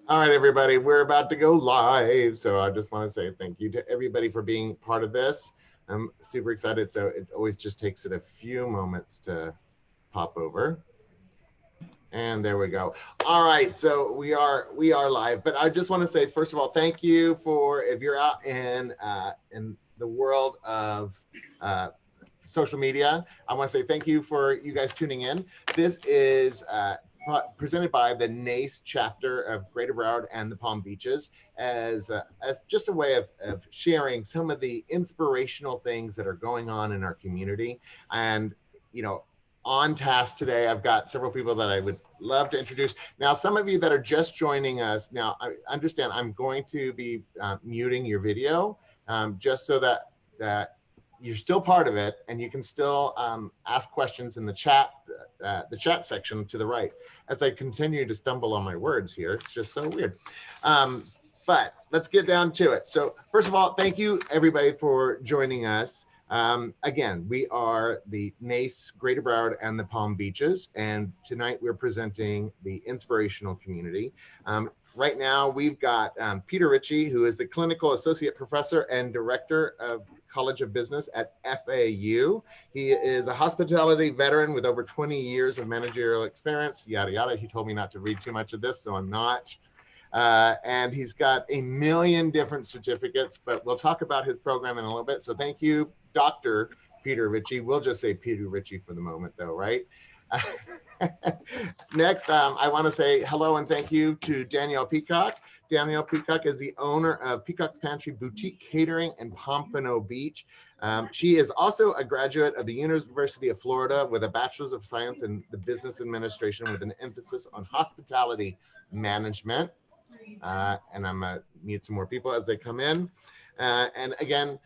All right, everybody, we're about to go live. So I just want to say thank you to everybody for being part of this. I'm super excited. So it always just takes it a few moments to pop over. And there we go. All right, so we are live. But I just want to say, first of all, thank you for if you're out in the world of social media. I want to say thank you for you guys tuning in. This is presented by the NACE chapter of Greater Broward and the Palm Beaches as just a way of sharing some of the inspirational things that are going on in our community. And, you know, on task today, I've got several people that I would love to introduce. Now, some of you that are just joining us, now I understand I'm going to be muting your video just so that you're still part of it and you can still ask questions in the chat section to the right. As I continue to stumble on my words here, it's just so weird. But let's get down to it. So first of all, thank you everybody for joining us. Again, we are the NACE, Greater Broward and the Palm Beaches, and tonight we're presenting the Inspirational Community. Right now, we've got Peter Ricci, who is the Clinical Associate Professor and Director of College of Business at FAU. He is a hospitality veteran with over 20 years of managerial experience, yada, yada. He told me not to read too much of this, so I'm not. And he's got a million different certificates, but we'll talk about his program in a little bit. So thank you, Dr. Peter Ricci. We'll just say Peter Ricci for the moment, though, right? Next, I want to say hello and thank you to Danielle Peacock. Danielle Peacock is the owner of Peacocks Pantry Boutique Catering in Pompano Beach. She is also a graduate of the University of Florida with a Bachelor's of Science in the Business Administration with an emphasis on hospitality management. And I'm going to mute some more people as they come in. And again,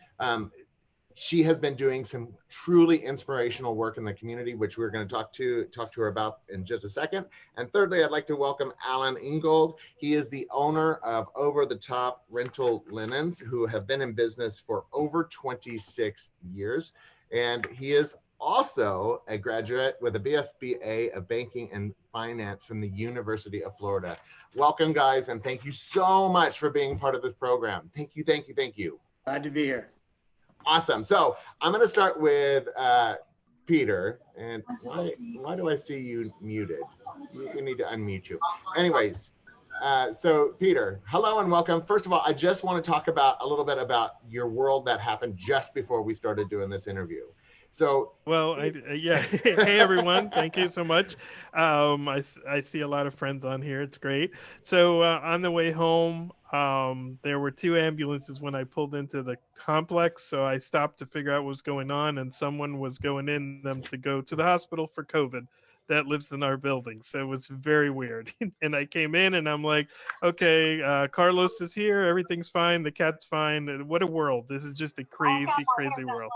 she has been doing some truly inspirational work in the community, which we're going to talk to her about in just a second. And thirdly, I'd like to welcome Alan Eingold. He is the owner of Over the Top Rental Linens, who have been in business for over 26 years. And he is also a graduate with a BSBA of Banking and Finance from the University of Florida. Welcome, guys, and thank you so much for being part of this program. Thank you, thank you, thank you. Glad to be here. Awesome. So I'm going to start with Peter. And why do I see you muted? We need to unmute you. Anyways, so Peter, hello and welcome. First of all, I just want to talk about a little bit about your world that happened just before we started doing this interview. So, well, yeah. Hey, everyone. Thank you so much. I see a lot of friends on here. It's great. So on the way home, there were two ambulances when I pulled into the complex. So I stopped to figure out what was going on, and someone was going in them to go to the hospital for COVID that lives in our building. So it was very weird. And I came in and I'm like, okay, Carlos is here. Everything's fine. The cat's fine. What a world. This is just a crazy, crazy world.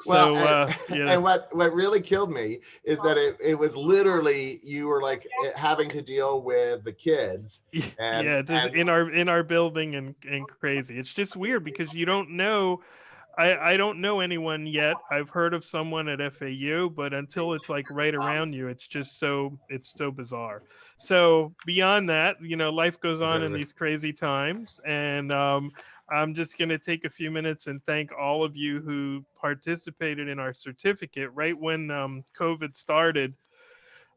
Well, and what really killed me is that it was literally you were like having to deal with the kids. And, yeah, just in our building and crazy. It's just weird because you don't know. I don't know anyone yet. I've heard of someone at FAU, but until it's like right around you, it's so bizarre. So beyond that, life goes on in these crazy times, and I'm just going to take a few minutes and thank all of you who participated in our certificate right when COVID started.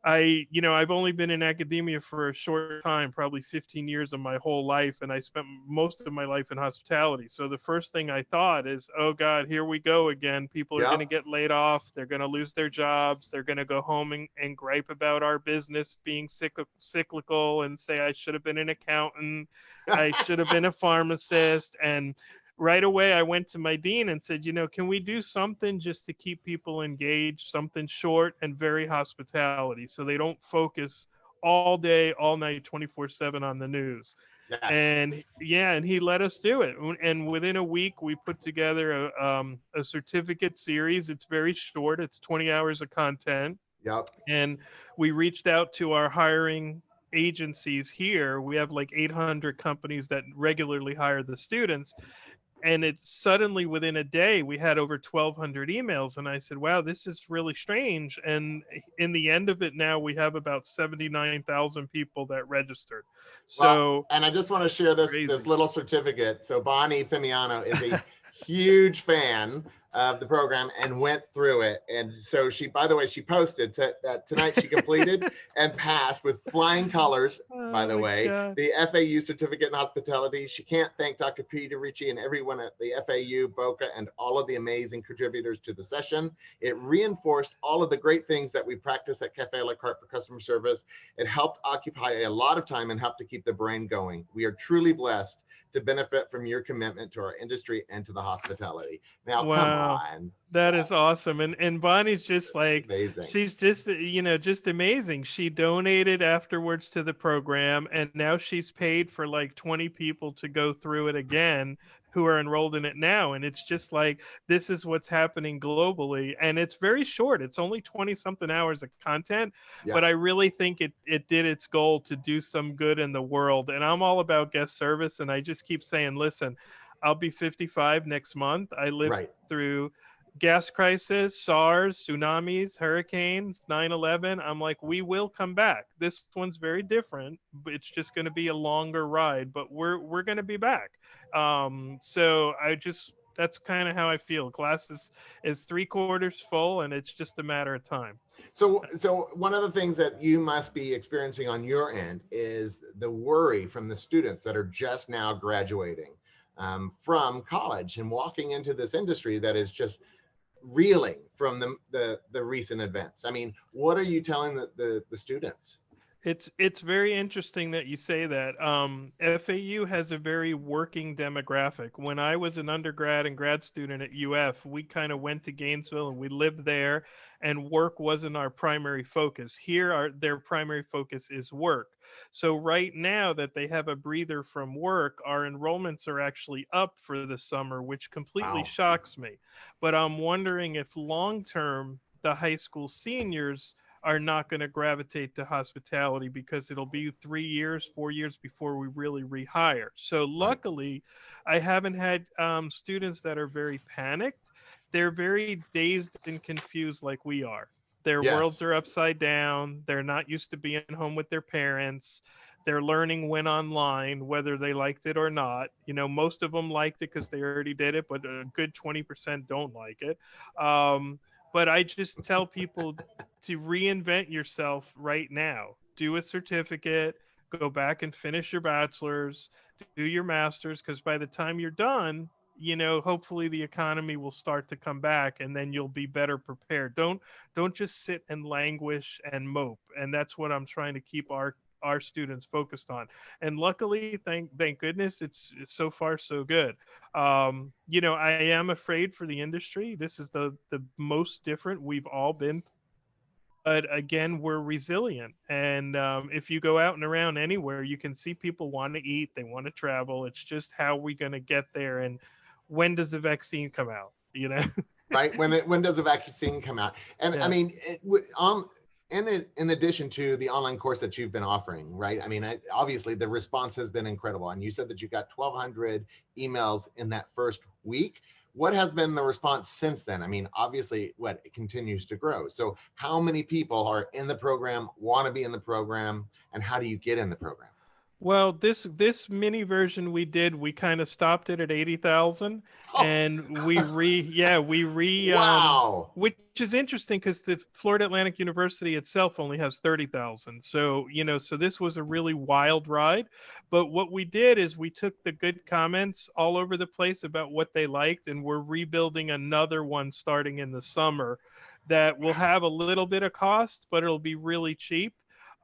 I've only been in academia for a short time, probably 15 years of my whole life, and I spent most of my life in hospitality. So the first thing I thought is, oh God, here we go again. People are going to get laid off. They're going to lose their jobs. They're going to go home and gripe about our business being cyclical and say I should have been an accountant. I should have been a pharmacist. And right away, I went to my dean and said, can we do something just to keep people engaged, something short and very hospitality so they don't focus all day, all night, 24/7 on the news. Yes. And he let us do it. And within a week, we put together a certificate series. It's very short. It's 20 hours of content. Yep. And we reached out to our hiring agencies here. We have like 800 companies that regularly hire the students. And it's suddenly within a day we had over 1,200 emails, and I said, wow, this is really strange. And in the end of it, now we have about 79,000 people that registered. Well, So and I just want to share this crazy. little certificate. So Bonnie Fimiano is a huge fan of the program and went through it. And so she, by the way, she posted that tonight she completed and passed with flying colors. By Oh the my way, God. the FAU certificate in hospitality. She can't thank Dr. Peter Ricci and everyone at the FAU, Boca, and all of the amazing contributors to the session. It reinforced all of the great things that we practice at Cafe a la Carte for customer service. It helped occupy a lot of time and helped to keep the brain going. We are truly blessed to benefit from your commitment to our industry and to the hospitality. Now, come Wow. on. That is awesome. And Bonnie's just like, Amazing. she's just, just amazing. She donated afterwards to the program, and now she's paid for like 20 people to go through it again who are enrolled in it now. And it's just like, this is what's happening globally. And it's very short. It's only 20 something hours of content, Yeah. but I really think it did its goal to do some good in the world. And I'm all about guest service. And I just keep saying, listen, I'll be 55 next month. I lived Right. through gas crisis, SARS, tsunamis, hurricanes, 9/11. I'm like, we will come back. This one's very different. It's just going to be a longer ride, but we're going to be back. So I just that's kind of how I feel. Glass is 3/4 full, and it's just a matter of time. So one of the things that you must be experiencing on your end is the worry from the students that are just now graduating from college and walking into this industry that is just reeling from the recent events. I mean, what are you telling the students? It's very interesting that you say that. FAU has a very working demographic. When I was an undergrad and grad student at UF, we kind of went to Gainesville and we lived there, and work wasn't our primary focus. Here, their primary focus is work. So right now that they have a breather from work, our enrollments are actually up for the summer, which completely Wow. shocks me. But I'm wondering if long term the high school seniors are not going to gravitate to hospitality because it'll be 3 years, 4 years before we really rehire. So Right. luckily, I haven't had students that are very panicked. They're very dazed and confused like we are. Their worlds Yes. are upside down. They're not used to being home with their parents. Their learning went online, whether they liked it or not. Most of them liked it because they already did it, but a good 20% don't like it. But I just tell people to reinvent yourself right now. Do a certificate, go back and finish your bachelor's, do your master's, because by the time you're done, hopefully the economy will start to come back, and then you'll be better prepared. Don't just sit and languish and mope. And that's what I'm trying to keep our students focused on. And luckily, thank goodness, it's so far so good. I am afraid for the industry. This is the most different we've all been, but again, we're resilient. And if you go out and around anywhere, you can see people want to eat, they want to travel. It's just how we going to get there, and when does the vaccine come out? Right. When does a vaccine come out? And I Yeah. mean, in addition to the online course that you've been offering, right? I mean, obviously the response has been incredible. And you said that you got 1,200 emails in that first week. What has been the response since then? I mean, obviously, it continues to grow. So how many people are in the program, want to be in the program, and how do you get in the program? Well, this mini version we did, we kind of stopped it at 80,000, Oh, and we wow. which is interesting because the Florida Atlantic University itself only has 30,000. So, so this was a really wild ride. But what we did is we took the good comments all over the place about what they liked, and we're rebuilding another one starting in the summer that will have a little bit of cost, but it'll be really cheap.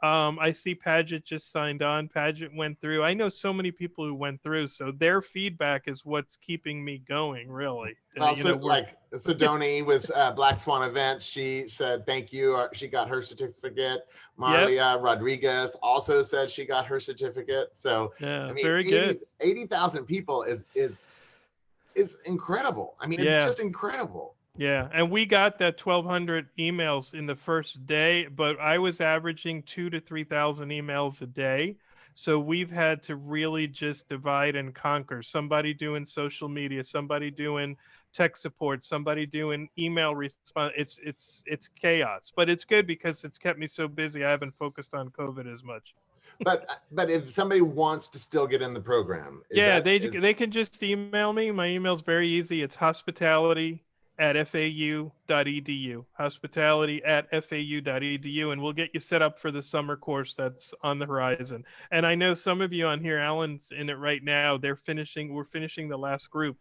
I see Paget just signed on. Paget went through. I know so many people who went through, so their feedback is what's keeping me going, really. Well, so We're like Sidoni with Black Swan Events, she said thank you. She got her certificate. Yep. Marlia Rodriguez also said she got her certificate. So I Yeah, mean, very good. 80,000 people is incredible. I mean, it's Yeah. just incredible. Yeah, and we got that 1,200 emails in the first day, but I was averaging 2 to 3,000 emails a day. So we've had to really just divide and conquer. Somebody doing social media, somebody doing tech support, somebody doing email response. It's chaos, but it's good because it's kept me so busy. I haven't focused on COVID as much. But if somebody wants to still get in the program, Yeah, they can just email me. My email's very easy. It's hospitality@fau.edu. Hospitality@fau.edu, and we'll get you set up for the summer course that's on the horizon. And I know some of you on here, Alan's in it right now. We're finishing the last group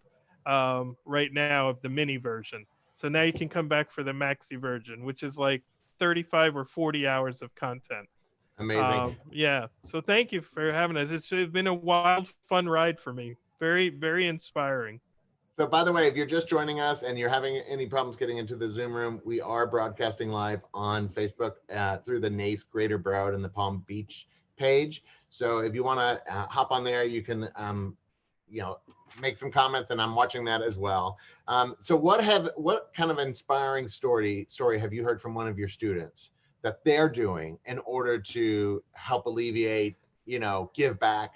right now of the mini version. So now you can come back for the maxi version, which is like 35 or 40 hours of content. amazing. Yeah. So thank you for having us. It's been a wild, fun ride for me. Very, very inspiring. So, by the way, if you're just joining us and you're having any problems getting into the Zoom room, we are broadcasting live on Facebook through the NACE Greater Broward and the Palm Beach page. So, if you want to hop on there, you can, make some comments, and I'm watching that as well. So, what kind of inspiring story have you heard from one of your students that they're doing in order to help alleviate, give back?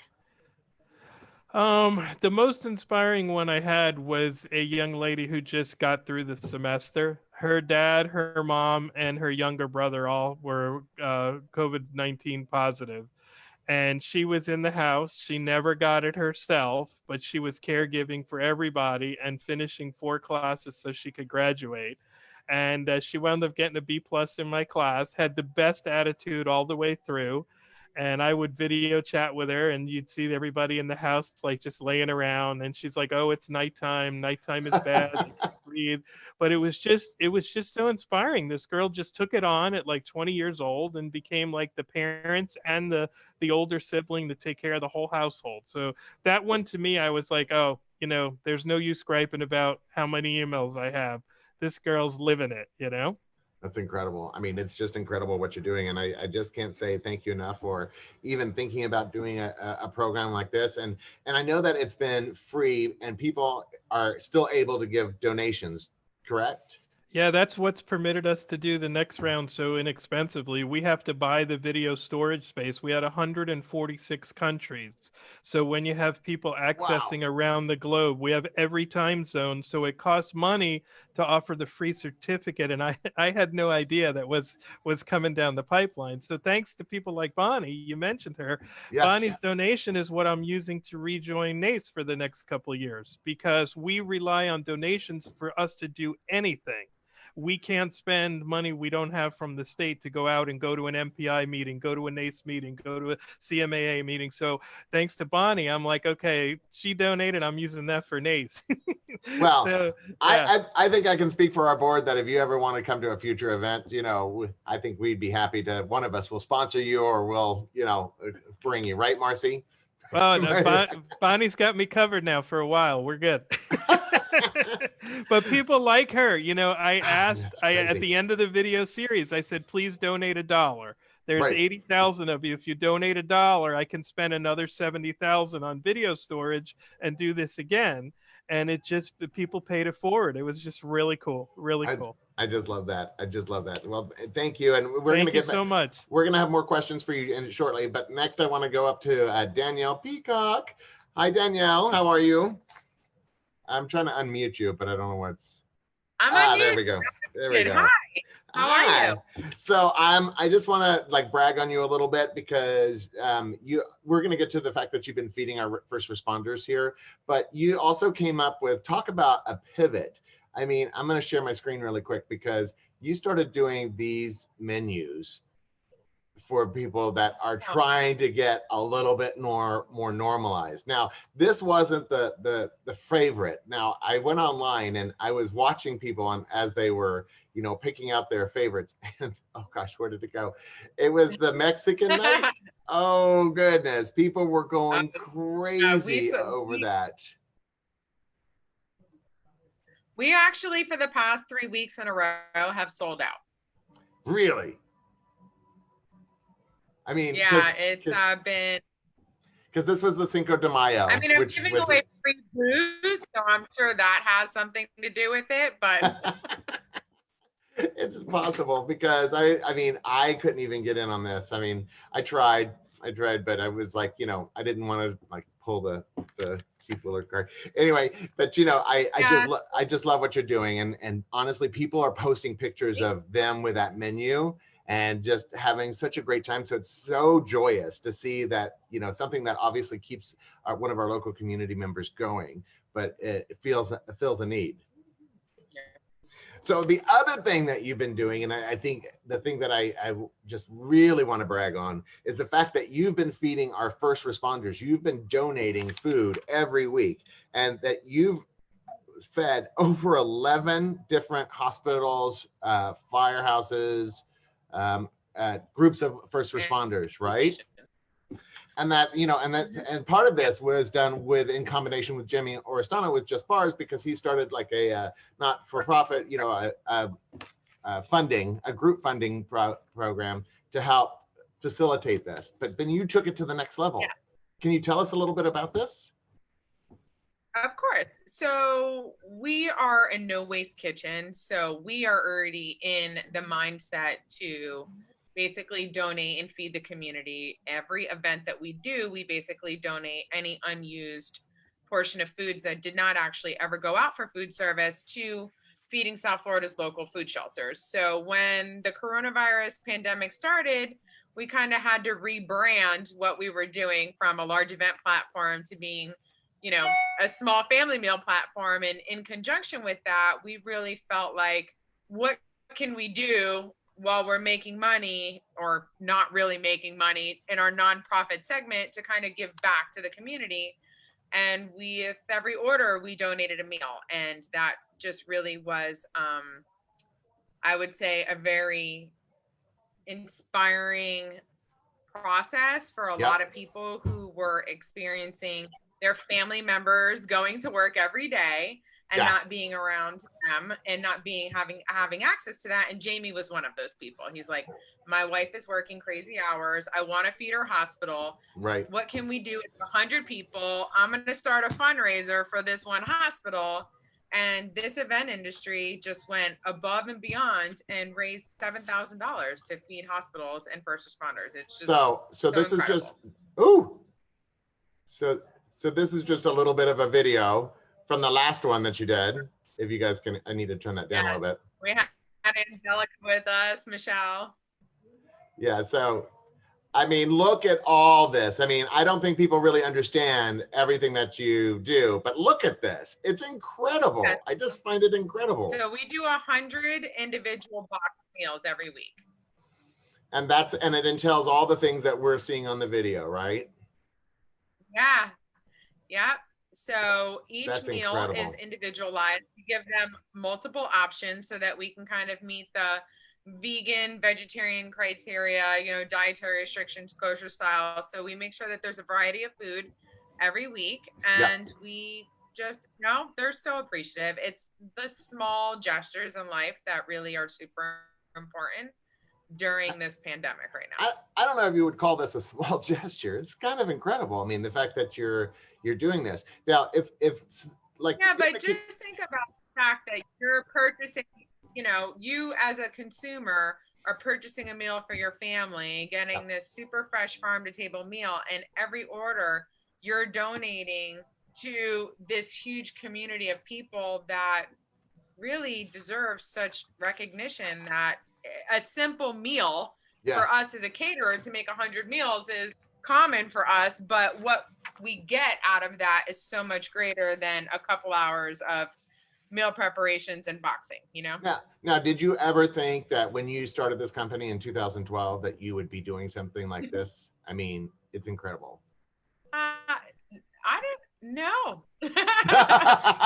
The most inspiring one I had was a young lady who just got through the semester. Her dad, her mom, and her younger brother all were COVID-19 positive. And she was in the house. She never got it herself, but she was caregiving for everybody and finishing 4 classes so she could graduate. And she wound up getting a B+ in my class, had the best attitude all the way through. And I would video chat with her, and you'd see everybody in the house like just laying around. And she's like, "Oh, it's nighttime. Nighttime is bad. I can't breathe." But it was just so inspiring. This girl just took it on at like 20 years old and became like the parents and the older sibling to take care of the whole household. So that one to me, I was like, oh, there's no use griping about how many emails I have. This girl's living it. That's incredible. I mean, it's just incredible what you're doing. And I just can't say thank you enough for even thinking about doing a program like this. And I know that it's been free and people are still able to give donations, correct? Yeah, that's what's permitted us to do the next round so inexpensively. We have to buy the video storage space. We had 146 countries. So when you have people Wow. accessing around the globe, we have every time zone. So it costs money to offer the free certificate. And I had no idea that was coming down the pipeline. So thanks to people like Bonnie, you mentioned her. Yes. Bonnie's donation is what I'm using to rejoin NACE for the next couple of years because we rely on donations for us to do anything. We can't spend money we don't have from the state to go out and go to an MPI meeting, go to a NACE meeting, go to a CMAA meeting. So thanks to Bonnie, I'm like, okay, she donated, I'm using that for NACE. Well, So, yeah. I think I can speak for our board that if you ever want to come to a future event, I think we'd be happy to, one of us will sponsor you or we'll, bring you, right, Marcy? Well, no, Bonnie's got me covered now for a while. We're good. But people like her. I asked, That's at crazy. the end of the video series, I said, please donate $1. There's Right. 80,000 of you. If you donate $1, I can spend another 70,000 on video storage and do this again. And people paid it forward. It was just really cool. Really cool. I just love that. I just love that. Well, thank you. And we're going to Thank you get back. so much. We're going to have more questions for you shortly. But next, I want to go up to Danielle Peacock. Hi, Danielle. How are you? I'm trying to unmute you, but I don't know what's. There we go. There we go. Hi. How are you? So I just want to brag on you a little bit because we're going to get to the fact that you've been feeding our first responders here, but you also came up with talk about a pivot. I mean, I'm going to share my screen really quick because you started doing these menus for people that are trying to get a little bit more normalized. Now, this wasn't the favorite. Now, I went online and I was watching people as they were, picking out their favorites. And oh gosh, where did it go? It was the Mexican night. Oh goodness, people were going crazy over that. We actually, for the past 3 weeks in a row, have sold out. Really? I mean, yeah, it's been. Because this was the Cinco de Mayo. I mean, I'm giving away free booze, so I'm sure that has something to do with it, but. It's impossible because I mean, I couldn't even get in on this. I mean, I tried tried, but I was like, I didn't want to like pull the Keith Willard card. Anyway, but I just love what you're doing. And honestly, people are posting pictures of them with that menu and just having such a great time. So it's so joyous to see that, something that obviously keeps one of our local community members going, but it fills a need. So the other thing that you've been doing, and I think the thing that I just really want to brag on, is the fact that you've been feeding our first responders. You've been donating food every week, and that you've fed over 11 different hospitals, firehouses, groups of first responders, right? And that, and part of this was done in combination with Jimmy Oristano with Just Bars, because he started like a not-for-profit, a group funding program to help facilitate this. But then you took it to the next level. Yeah. Can you tell us a little bit about this? Of course. So we are a no waste kitchen. So we are already in the mindset to basically donate and feed the community. Every event that we do, we basically donate any unused portion of foods that did not actually ever go out for food service to feeding South Florida's local food shelters. So when the coronavirus pandemic started, we kind of had to rebrand what we were doing from a large event platform to being, a small family meal platform. And in conjunction with that, we really felt like, what can we do while we're making money or not really making money in our nonprofit segment to kind of give back to the community? And with every order, we donated a meal. And that just really was, I would say, a very inspiring process for a lot of people who were experiencing their family members going to work every day and not being around them and not having access to that. And Jamie was one of those people. He's like, my wife is working crazy hours. I want to feed her hospital. Right. What can we do with 100 people? I'm going to start a fundraiser for this one hospital. And this event industry just went above and beyond and raised $7,000 to feed hospitals and first responders. It's just so this incredible. Is just so this is just a little bit of a video from the last one that you did. If you guys can, I need to turn that down a little bit. We had Angelica with us, Michelle. Yeah, so I mean, look at all this. I mean, I don't think people really understand everything that you do, but look at this. It's incredible. Yes. I just find it incredible. So we do 100 individual box meals every week. And it entails all the things that we're seeing on the video, right? Yeah. Yeah. So each That's meal incredible. Is individualized. We give them multiple options so that we can kind of meet the vegan, vegetarian criteria, dietary restrictions, kosher style. So we make sure that there's a variety of food every week. And we just, they're so appreciative. It's the small gestures in life that really are super important during this pandemic right now. I don't know if you would call this a small gesture. It's kind of incredible. I mean, the fact that you're doing this. Now, if like but just think about the fact that you're purchasing, you as a consumer are purchasing a meal for your family, getting this super fresh farm to table meal, and every order you're donating to this huge community of people that really deserve such recognition. That a simple meal for us as a caterer to make 100 meals is common for us, but what we get out of that is so much greater than a couple hours of meal preparations and boxing, Now, did you ever think that when you started this company in 2012 that you would be doing something like this? I mean, it's incredible. I didn't know.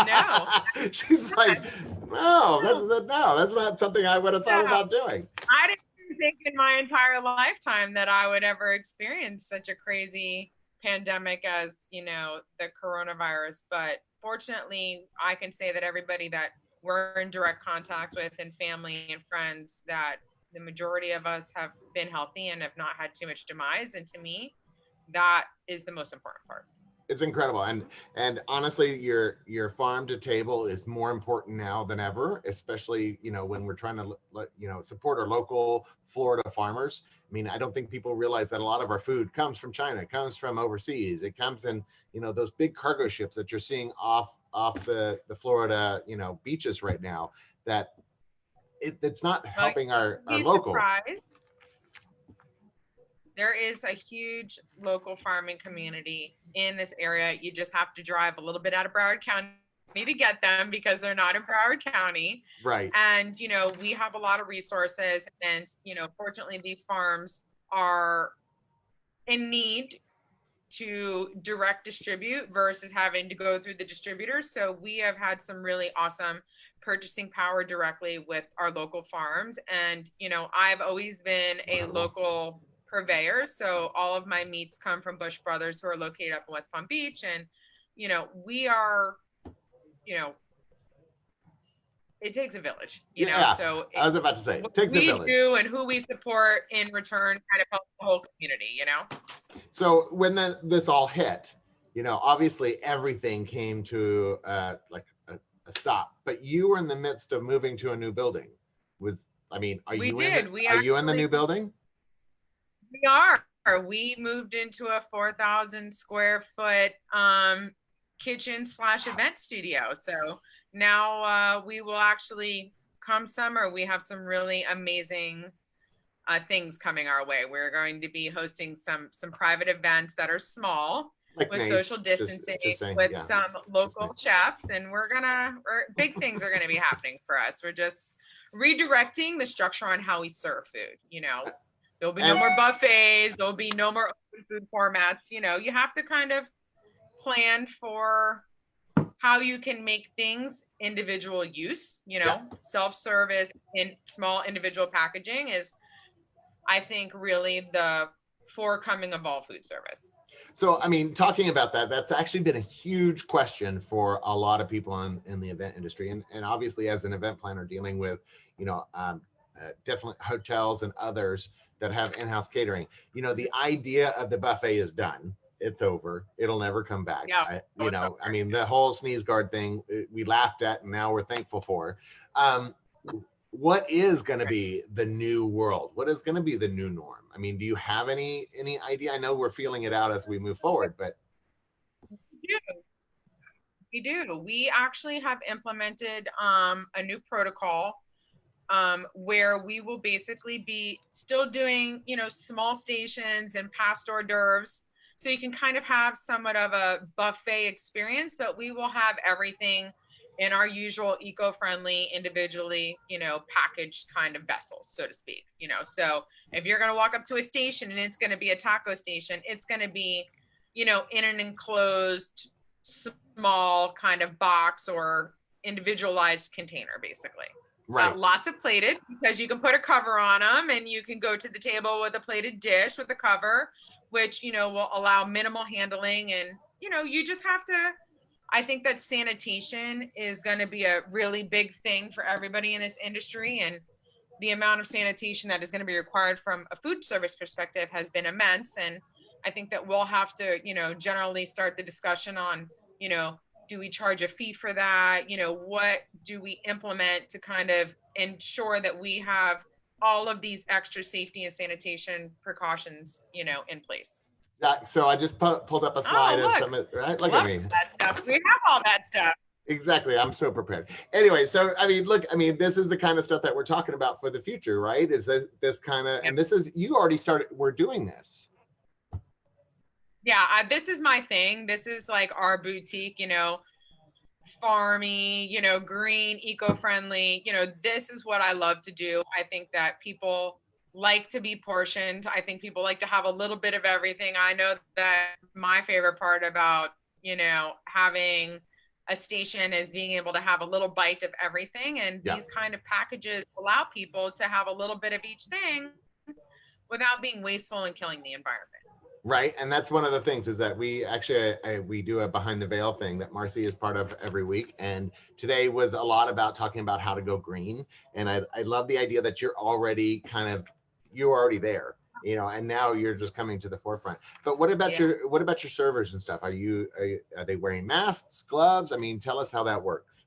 No. She's like, no, that's not something I would have thought about doing. I didn't think in my entire lifetime that I would ever experience such a crazy pandemic as, the coronavirus. But fortunately, I can say that everybody that we're in direct contact with and family and friends, that the majority of us have been healthy and have not had too much demise. And to me, that is the most important part. It's incredible. And honestly, your farm to table is more important now than ever, especially, when we're trying to, support our local Florida farmers. I mean, I don't think people realize that a lot of our food comes from China, it comes from overseas. It comes in, those big cargo ships that you're seeing off the Florida, beaches right now, that it's not helping our local. Surprised. There is a huge local farming community in this area. You just have to drive a little bit out of Broward County to get them because they're not in Broward County. Right. And, we have a lot of resources, and, fortunately these farms are in need to direct distribute versus having to go through the distributors. So we have had some really awesome purchasing power directly with our local farms. And, I've always been a local purveyor. So all of my meats come from Bush Brothers, who are located up in West Palm Beach. And, we are, it takes a village, so I was about to say, it takes a village. We do, and who we support in return kind of helps the whole community, So when this all hit, obviously everything came to like a stop, but you were in the midst of moving to a new building. Are you in the new building? We are. We moved into a 4,000 square foot kitchen / event studio. So now we will actually, come summer, we have some really amazing things coming our way. We're going to be hosting some private events that are small, like with social distancing, with some local chefs, and big things are going to be happening for us. We're just redirecting the structure on how we serve food. There'll be no more buffets. There'll be no more open food formats. You have to kind of plan for how you can make things individual use. Self-service in small individual packaging is, I think, really the forecoming of all food service. So, talking about that, that's actually been a huge question for a lot of people in the event industry. And obviously, as an event planner dealing with, definitely hotels and others that have in-house catering, the idea of the buffet is done. It's over. It'll never come back. Yeah, the whole sneeze guard thing we laughed at, and now we're thankful for. What is going to be the new world? What is going to be the new norm? Do you have any idea? I know we're feeling it out as we move forward, but we do. We actually have implemented a new protocol where we will basically be still doing, small stations and past hors d'oeuvres. So you can kind of have somewhat of a buffet experience, but we will have everything in our usual eco-friendly, individually, packaged kind of vessels, so to speak. So if you're going to walk up to a station and it's going to be a taco station, it's going to be, in an enclosed, small kind of box or individualized container, basically. Right. Lots of plated, because you can put a cover on them, and you can go to the table with a plated dish with a cover, which, will allow minimal handling. And, you just have to, I think that sanitation is going to be a really big thing for everybody in this industry. And the amount of sanitation that is going to be required from a food service perspective has been immense. And I think that we'll have to, generally start the discussion on, do we charge a fee for that? What do we implement to kind of ensure that we have all of these extra safety and sanitation precautions, in place? So I just pulled up a slide of some, right? Look at me. That stuff. We have all that stuff. Exactly. I'm so prepared. Anyway, so this is the kind of stuff that we're talking about for the future, right? Is this kind of, and this is, you already started, we're doing this. Yeah, this is my thing. This is like our boutique, farmy, green, eco-friendly. This is what I love to do. I think that people like to be portioned. I think people like to have a little bit of everything. I know that my favorite part about, having a station is being able to have a little bite of everything. And these kind of packages allow people to have a little bit of each thing without being wasteful and killing the environment. Right. And that's one of the things is that we actually, we do a behind the veil thing that Marcy is part of every week. And today was a lot about talking about how to go green. And I love the idea that you're already there. you know, and now you're just coming to the forefront. But what about your servers and stuff? Are they wearing masks, gloves? I mean, tell us how that works.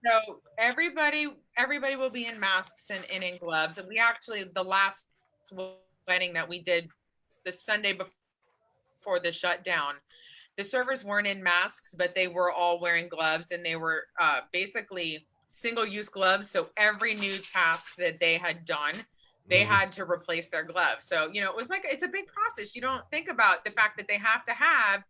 So everybody will be in masks and in gloves. And we actually, the last wedding that we did the Sunday before the shutdown, the servers weren't in masks, but they were all wearing gloves, and they were basically single-use gloves. So every new task that they had done, they had to replace their gloves. So, you know, it was like, it's a big process. You don't think about the fact that they have to have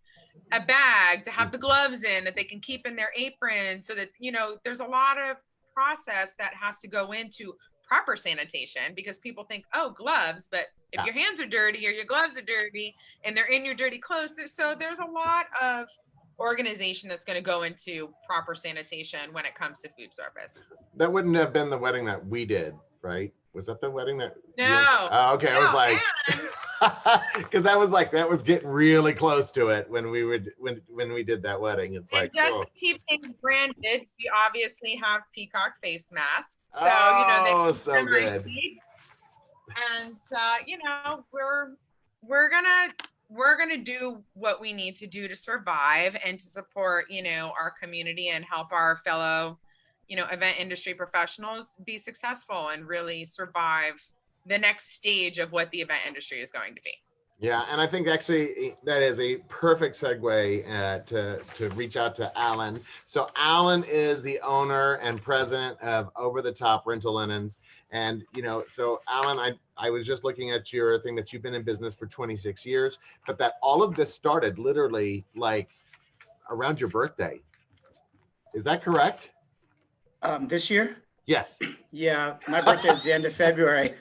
a bag to have the gloves in that they can keep in their apron, so that, you know, there's a lot of process that has to go into proper sanitation, because people think, oh, gloves, but if your hands are dirty or your gloves are dirty and they're in your dirty clothes, there's a lot of organization that's going to go into proper sanitation when it comes to food service. That wouldn't have been the wedding that we did, right? Was that the wedding that? No. Okay, I was like, because that was getting really close to it when we did that wedding. It's and like, just to keep things branded, we obviously have Peacock face masks. So you know, they so good. And you know, we're gonna do what we need to do to survive and to support, you know, our community and help our fellow, you know, event industry professionals be successful and really survive the next stage of what the event industry is going to be. Yeah, and I think actually that is a perfect segue to reach out to Alan. So Alan is the owner and president of Over the Top Rental Linens. And, you know, so Alan, I was just looking at your thing that you've been in business for 26 years, but that all of this started literally like around your birthday. Is that correct? This year? Yes. Yeah, my birthday is the end of February.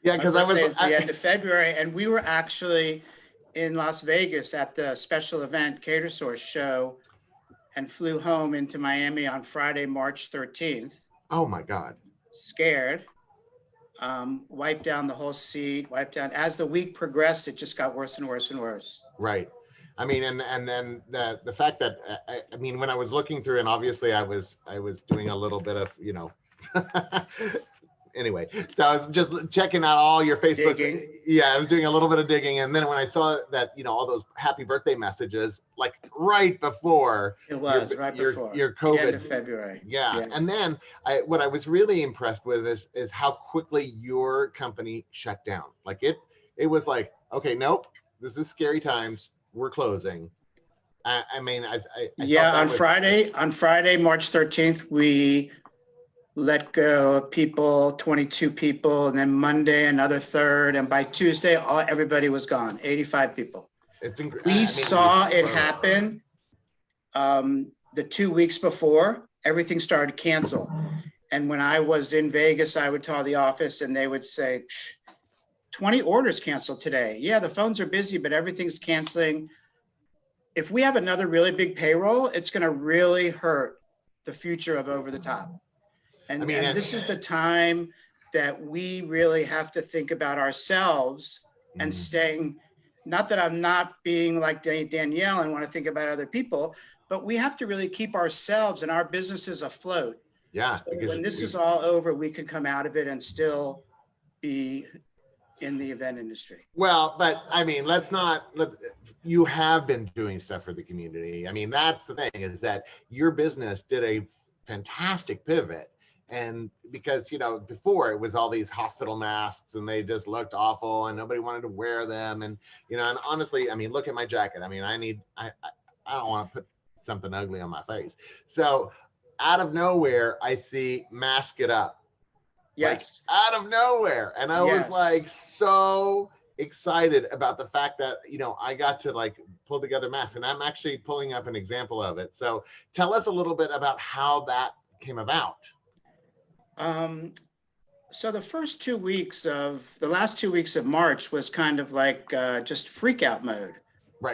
Yeah, because it's the end of February, and we were actually in Las Vegas at the special event Cater Source show, and flew home into Miami on Friday, March 13th. Oh my God. Scared. Wiped down the whole seat, wiped down. As the week progressed, it just got worse and worse and worse. Right. I mean, and then the fact that I mean, when I was looking through, and obviously I was doing a little bit of, you know, anyway, so I was just checking out all your Facebook. Digging. Yeah, I was doing a little bit of digging, and then when I saw that, you know, all those happy birthday messages, like right before before your COVID, the end of February. Yeah. And then what I was really impressed with is how quickly your company shut down. Like it was like, okay, nope, this is scary times. We're closing. I mean, I on Friday, March 13th, we let go of people, 22 people, and then Monday another third, and by Tuesday, everybody was gone, 85 people. It's incredible. We saw it happen the 2 weeks before. Everything started to cancel. And when I was in Vegas, I would call the office and they would say, 20 orders canceled today. Yeah, the phones are busy, but everything's canceling. If we have another really big payroll, it's going to really hurt the future of Over the Top. And, and this is the time that we really have to think about ourselves and staying, not that I'm not being like Danielle and want to think about other people, but we have to really keep ourselves and our businesses afloat. Yeah. So when this is all over, we can come out of it and still be in the event industry. Well, but I mean, you have been doing stuff for the community. I mean, that's the thing, is that your business did a fantastic pivot. And because, you know, before it was all these hospital masks and they just looked awful and nobody wanted to wear them. And, you know, and honestly, I mean, look at my jacket. I mean, I don't want to put something ugly on my face. So out of nowhere, I see mask it up. Yes. Like, out of nowhere. And I was like so excited about the fact that, you know, I got to like pull together masks, and I'm actually pulling up an example of it. So tell us a little bit about how that came about. So the last 2 weeks of March was kind of like just freak out mode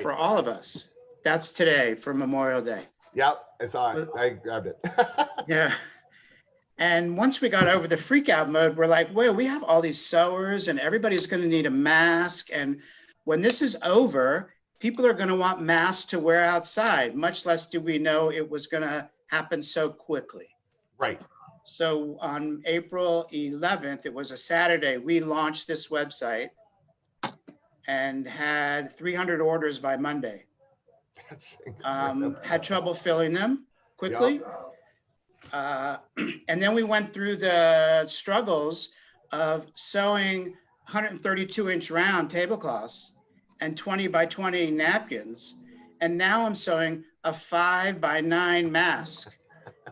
for all of us. That's today for Memorial Day. Yep, I saw it. I grabbed it. Yeah. And once we got over the freak out mode, we're like, well, we have all these sewers and everybody's going to need a mask. And when this is over, people are going to want masks to wear outside, much less do we know it was going to happen so quickly. Right. So on April 11th, it was a Saturday, we launched this website and had 300 orders by Monday. That's Had trouble filling them quickly. And then we went through the struggles of sewing 132-inch round tablecloths and 20 by 20 napkins. And now I'm sewing a 5 by 9 mask.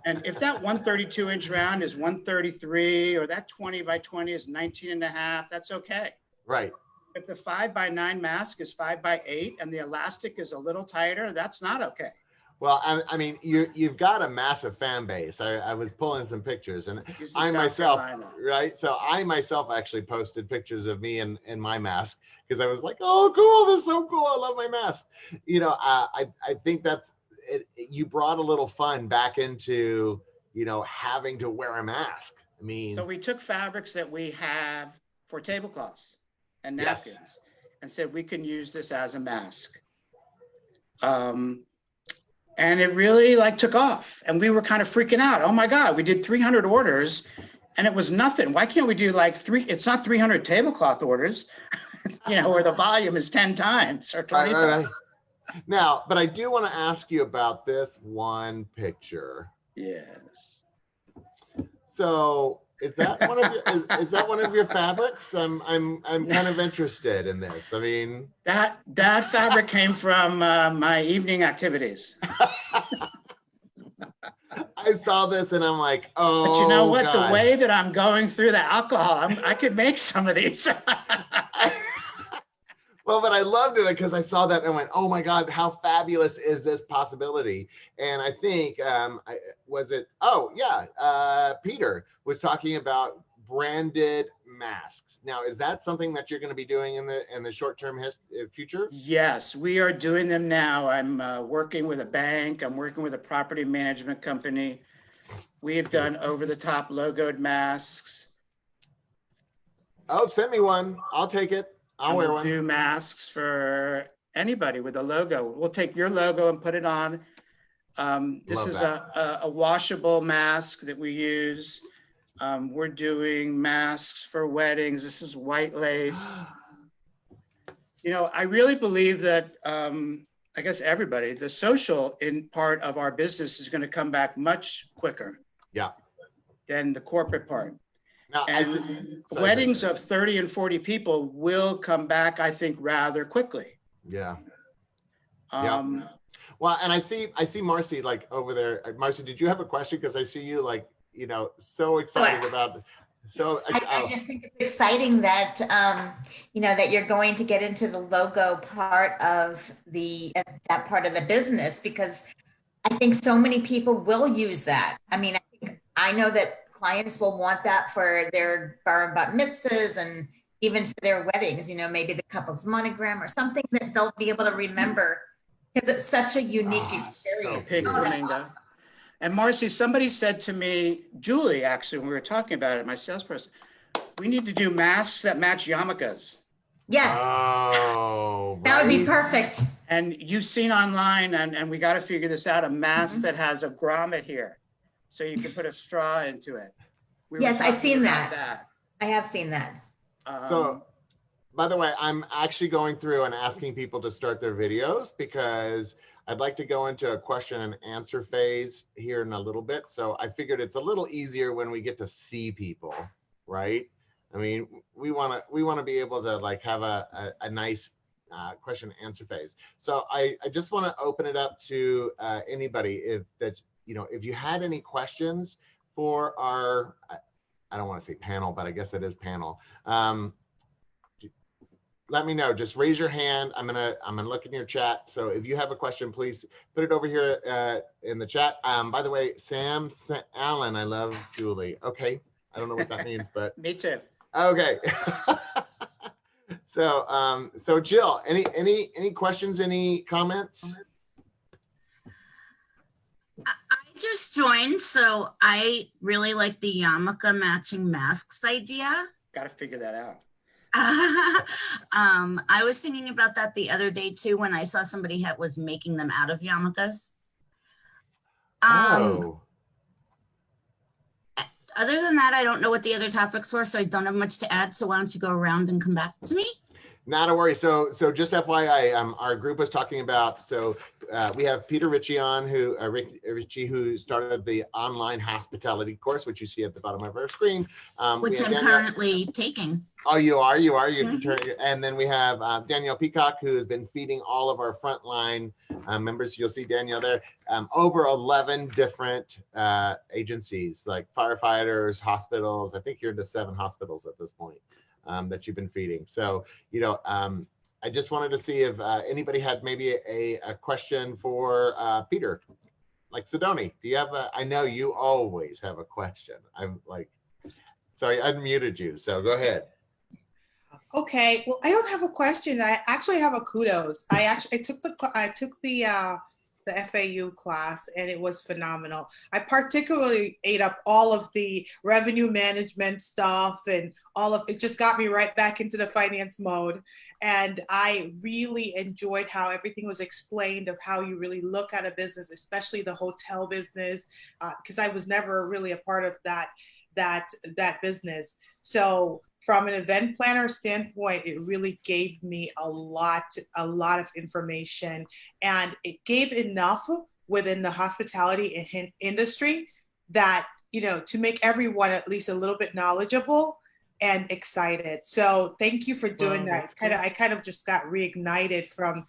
And if that 132-inch round is 133, or that 20 by 20 is 19 and a half, that's okay. right. If the 5 by 9 mask is 5 by 8 and the elastic is a little tighter, that's not okay. Well, I mean, you've got a massive fan base. I was pulling some pictures, and I myself, right? So I myself actually posted pictures of me in my mask because I was like, oh, cool, this is so cool. I love my mask. You know, I think that's it. You brought a little fun back into, you know, having to wear a mask. I mean, so we took fabrics that we have for tablecloths and napkins, yes, and said we can use this as a mask. And it really like took off, and we were kind of freaking out. Oh my God, we did 300 orders and it was nothing. Why can't we do like it's not 300 tablecloth orders, you know, where the volume is 10 times or 20 times. Right. Now, but I do want to ask you about this one picture. Yes. So is that one of your is that one of your fabrics? I'm kind of interested in this. I mean, that fabric came from my evening activities. I saw this and I'm like, oh. But you know what? God. The way that I'm going through the alcohol, I could make some of these. Well, but I loved it because I saw that and went, oh my God, how fabulous is this possibility? And I think, Peter was talking about branded masks. Now, is that something that you're going to be doing in the short-term future? Yes, we are doing them now. I'm working with a bank. I'm working with a property management company. We have done over-the-top logoed masks. Oh, send me one. I'll take it. I'll wear one. Do masks for anybody with a logo. We'll take your logo and put it on. This is a washable mask that we use. We're doing masks for weddings. This is white lace. You know, I really believe that, I guess everybody, the social in part of our business is going to come back much quicker. Yeah. Than the corporate part. Now, and weddings of 30 and 40 people will come back, I think, rather quickly. Yeah. Well, and I see Marcy like over there. Marcy, did you have a question? Because I see you like, you know, so excited about. So I just think it's exciting that you know, that you're going to get into the logo part of that part of the business, because I think so many people will use that. I mean, I know that clients will want that for their bar and bat mitzvahs and even for their weddings, you know, maybe the couple's monogram or something that they'll be able to remember, because it's such a unique experience. So awesome. And Marcy, somebody said to me, Julie, actually, when we were talking about it, my salesperson, we need to do masks that match yarmulkes. Yes. Oh, right. That would be perfect. And you've seen online, and we got to figure this out, a mask that has a grommet here, so you can put a straw into it. Yes, I've seen that. I have seen that. So, by the way, I'm actually going through and asking people to start their videos because I'd like to go into a question and answer phase here in a little bit. So I figured it's a little easier when we get to see people, right? I mean, we want to be able to like have a nice question and answer phase. So I just want to open it up to anybody if you had any questions for our, I don't want to say panel, but I guess it is panel. Let me know. Just raise your hand. I'm gonna look in your chat. So if you have a question, please put it over here in the chat. By the way, CHSE, I love Julie. Okay, I don't know what that means, but me too. Okay. So Jill, any questions? Any comments? I just joined, so I really like the yarmulke matching masks idea. Got to figure that out. I was thinking about that the other day too when I saw somebody was making them out of yarmulkes. Other than that, I don't know what the other topics were, so I don't have much to add. So why don't you go around and come back to me? Not a worry. So just FYI, our group was talking about, we have Peter Ricci on, Ricci, who started the online hospitality course, which you see at the bottom of our screen. Which I'm currently taking. Oh, you are? You're Mhm. And then we have Danielle Peacock, who has been feeding all of our frontline members. You'll see Danielle there. Over 11 different agencies, like firefighters, hospitals. I think you're into 7 hospitals at this point. That you've been feeding. So, I just wanted to see if anybody had maybe a question for Peter, like Sidoni. Do you have I know you always have a question. I'm like, sorry, I unmuted you. So go ahead. Okay, well, I don't have a question. I actually have a kudos. I took the FAU class, and it was phenomenal. I particularly ate up all of the revenue management stuff, and all of it just got me right back into the finance mode. And I really enjoyed how everything was explained of how you really look at a business, especially the hotel business, because I was never really a part of that business. So from an event planner standpoint, it really gave me a lot of information, and it gave enough within the hospitality industry that, to make everyone at least a little bit knowledgeable and excited. So thank you for doing that. I kind of just got reignited from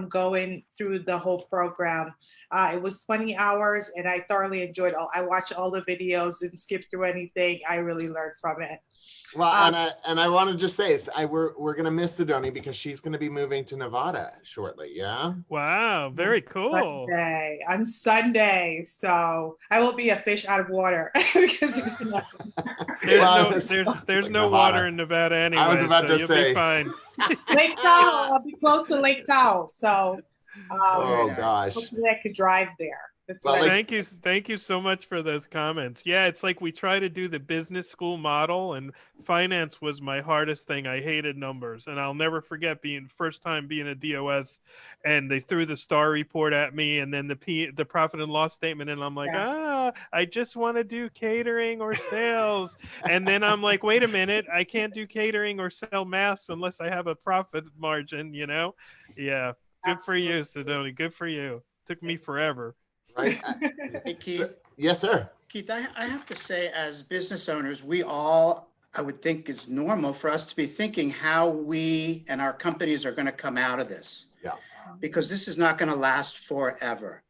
going through the whole program. It was 20 hours, and I thoroughly enjoyed I watched all the videos and skipped through anything. I really learned from it. Well, and I want to just say, we're gonna miss Sidoni because she's gonna be moving to Nevada shortly. Yeah. Wow, very cool. On Sunday, so I will be a fish out of water because there's no water in Nevada anyway. I was about to say, be fine. Lake Tahoe. I'll be close to Lake Tahoe, so oh gosh, hopefully I could drive there. Well, thank you so much for those comments. Yeah, it's like we try to do the business school model, and finance was my hardest thing. I hated numbers, and I'll never forget first time being a DOS, and they threw the STAR report at me, and then the profit and loss statement, and I'm like, I just want to do catering or sales, and then I'm like, wait a minute, I can't do catering or sell masks unless I have a profit margin, Yeah, good Absolutely. For you, Sidoni. Good for you. Took me forever. Right. Hey, Keith. Yes, sir. Keith, I have to say, as business owners, we all, I would think, is normal for us to be thinking how we and our companies are going to come out of this. Yeah. Because this is not going to last forever.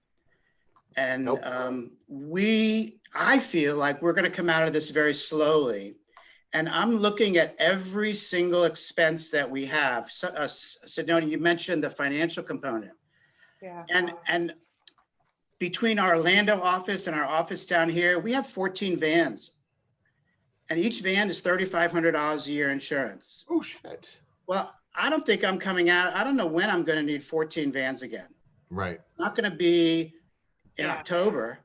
And nope. I feel like we're going to come out of this very slowly. And I'm looking at every single expense that we have. Sidoni, you mentioned the financial component. Yeah. And between our Orlando office and our office down here, we have 14 vans. And each van is $3,500 a year insurance. Oh, shit. Well, I don't think I'm coming out. I don't know when I'm going to need 14 vans again. Right. It's not going to be in October.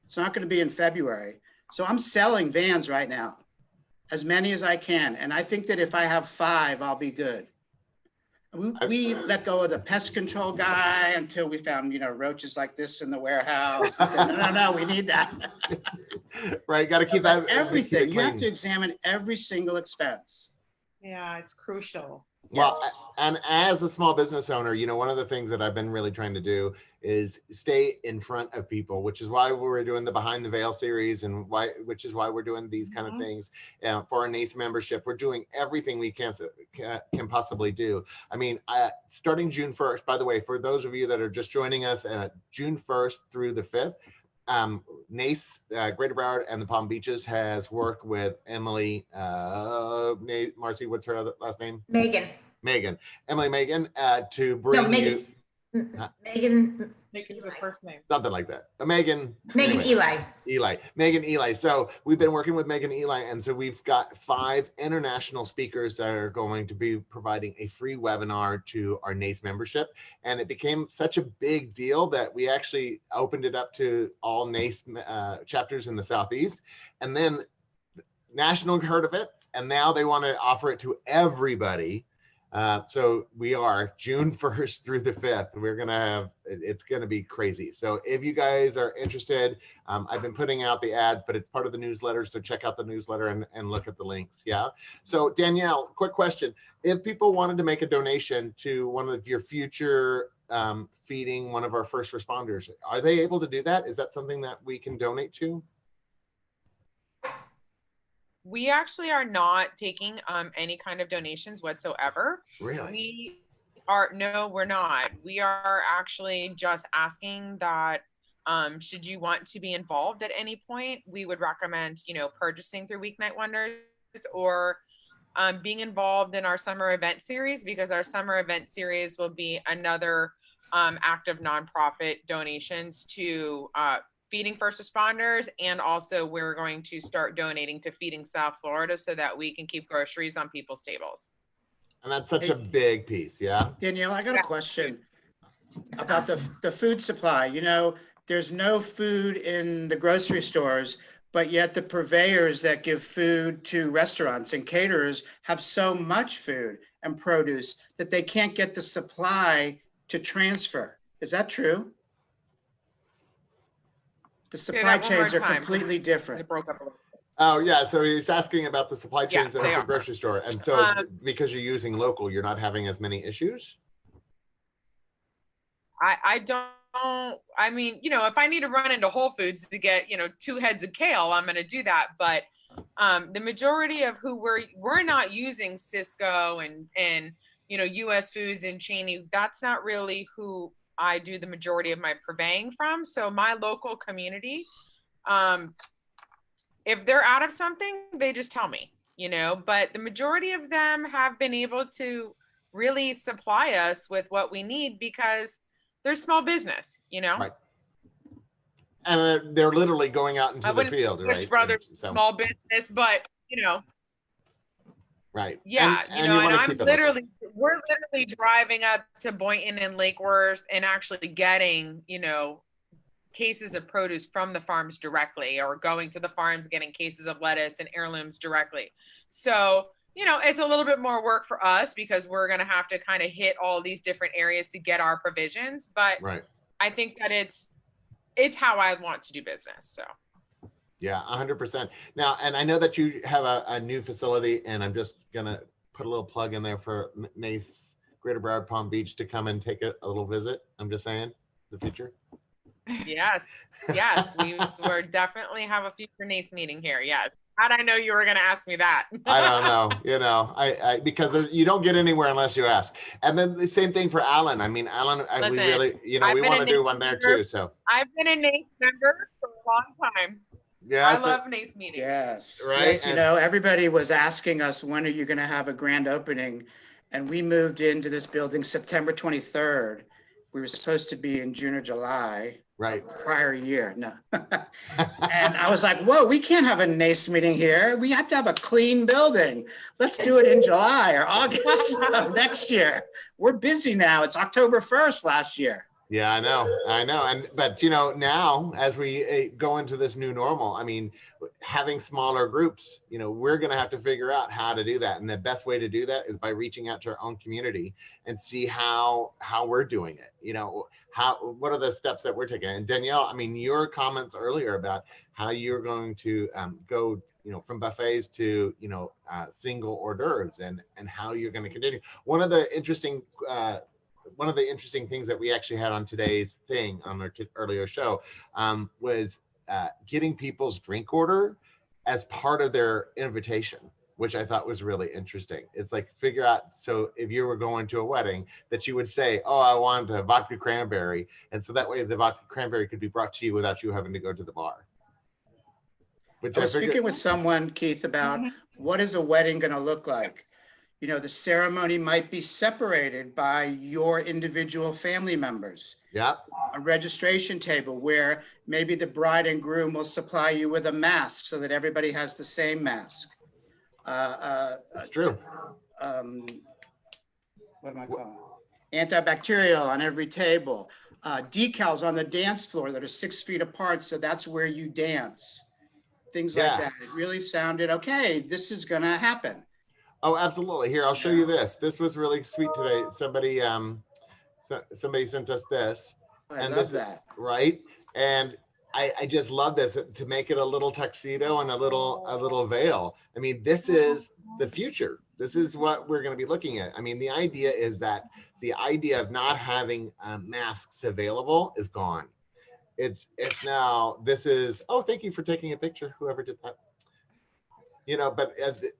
It's not going to be in February. So I'm selling vans right now, as many as I can. And I think that if I have 5, I'll be good. We let go of the pest control guy until we found, roaches like this in the warehouse. Said, no, we need that. Right, got to keep that. Everything. You have to examine every single expense. Yeah, it's crucial. Well, and as a small business owner, one of the things that I've been really trying to do is stay in front of people, which is why we're doing the Behind the Veil series, and which is why we're doing these kind of things for our NACE membership. We're doing everything we can possibly do. I mean, starting June 1st, by the way, for those of you that are just joining us, June 1st through the 5th, NACE, Greater Broward and the Palm Beaches has worked with Emily, Marcy, what's her other last name? Emily Megan, to bring you. Megan's her first name. Something like that. Megan Eli. So we've been working with Megan Eli, and so we've got 5 international speakers that are going to be providing a free webinar to our NACE membership. And it became such a big deal that we actually opened it up to all NACE chapters in the Southeast. And then National heard of it, and now they want to offer it to everybody. So we are June 1st through the 5th. We're going to have, it's going to be crazy. So if you guys are interested, I've been putting out the ads, but it's part of the newsletter. So check out the newsletter and look at the links. Yeah. So Danielle, quick question. If people wanted to make a donation to one of your future feeding one of our first responders, are they able to do that? Is that something that we can donate to? We actually are not taking any kind of donations whatsoever. Really? No, we're not. We are actually just asking that should you want to be involved at any point, we would recommend, purchasing through Weeknight Wonders or being involved in our summer event series, because our summer event series will be another act of nonprofit donations to feeding first responders, and also we're going to start donating to Feeding South Florida so that we can keep groceries on people's tables. And that's such a big piece, yeah? Danielle, I got a question about the food supply. There's no food in the grocery stores, but yet the purveyors that give food to restaurants and caterers have so much food and produce that they can't get the supply to transfer. Is that true? The supply chains are completely different. It broke up a little. Oh yeah, so he's asking about the supply chains at the are. grocery store. And so because you're using local, you're not having as many issues? I mean, if I need to run into Whole Foods to get, 2 heads of kale, I'm going to do that. But the majority of who we're not using Cisco and US Foods and Cheney. That's not really who I do the majority of my purveying from. So my local community, if they're out of something, they just tell me, but the majority of them have been able to really supply us with what we need because they're small business, Right. And they're literally going out into the field, right? Brother, small business, but, Right. Yeah, and we're literally driving up to Boynton and Lake Worth and actually getting, cases of produce from the farms directly, or going to the farms, getting cases of lettuce and heirlooms directly. So, it's a little bit more work for us because we're going to have to kind of hit all these different areas to get our provisions. But right. I think that it's how I want to do business. So. Yeah, 100%. Now, and I know that you have a new facility, and I'm just going to put a little plug in there for NACE Greater Broward Palm Beach to come and take a little visit. I'm just saying, the future. Yes, we will definitely have a future NACE meeting here. Yes. How'd I know you were going to ask me that? I don't know, I because you don't get anywhere unless you ask. And then the same thing for Alan. I mean, Alan, we really, we want to do one there too. So I've been a NACE member for a long time. Yeah, I love NACE meetings. Yes, right. Yes, everybody was asking us, when are you going to have a grand opening? And we moved into this building September 23rd. We were supposed to be in June or July. Right. Prior year, no. And I was like, whoa, we can't have a NACE meeting here. We have to have a clean building. Let's do it in July or August of next year. We're busy now. It's October 1st last year. Yeah, I know. But now as we go into this new normal, I mean, having smaller groups, we're going to have to figure out how to do that. And the best way to do that is by reaching out to our own community and see how we're doing it. What are the steps that we're taking? And Danielle, I mean, your comments earlier about how you're going to go, from buffets to, single hors d'oeuvres and how you're going to continue. One of the interesting things that we actually had on today's thing on our earlier show was getting people's drink order as part of their invitation, which I thought was really interesting. It's like figure out, so if you were going to a wedding, that you would say, oh, I want a vodka cranberry. And so that way the vodka cranberry could be brought to you without you having to go to the bar. I was speaking with someone, Keith, about what is a wedding going to look like? The ceremony might be separated by your individual family members. Yeah. A registration table where maybe the bride and groom will supply you with a mask so that everybody has the same mask. That's true. What am I calling it? Antibacterial on every table. Decals on the dance floor that are 6 feet apart, so that's where you dance. Things like that. It really sounded, okay, this is going to happen. Oh, absolutely. Here, I'll show you this. This was really sweet today. Somebody sent us this. I love that. Right. And I just love this to make it a little tuxedo and a little veil. I mean, this is the future. This is what we're going to be looking at. I mean, the idea is that the idea of not having masks available is gone. It's now, this is, oh, thank you for taking a picture, whoever did that. You know, but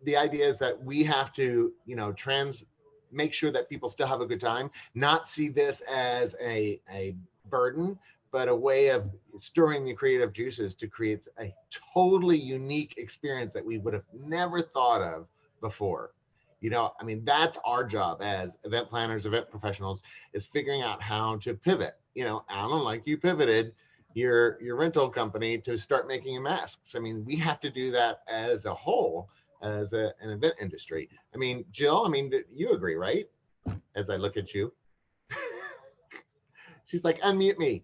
the idea is that we have to, you know, make sure that people still have a good time, not see this as a burden, but a way of stirring the creative juices to create a totally unique experience that we would have never thought of before. You know, I mean, that's our job as event planners, event professionals, is figuring out how to pivot. You know, Alan, like you pivoted your rental company to start making masks. I mean, we have to do that as a whole, as an event industry. I mean, Jill, I mean, you agree, right? As I look at you. She's like, unmute me.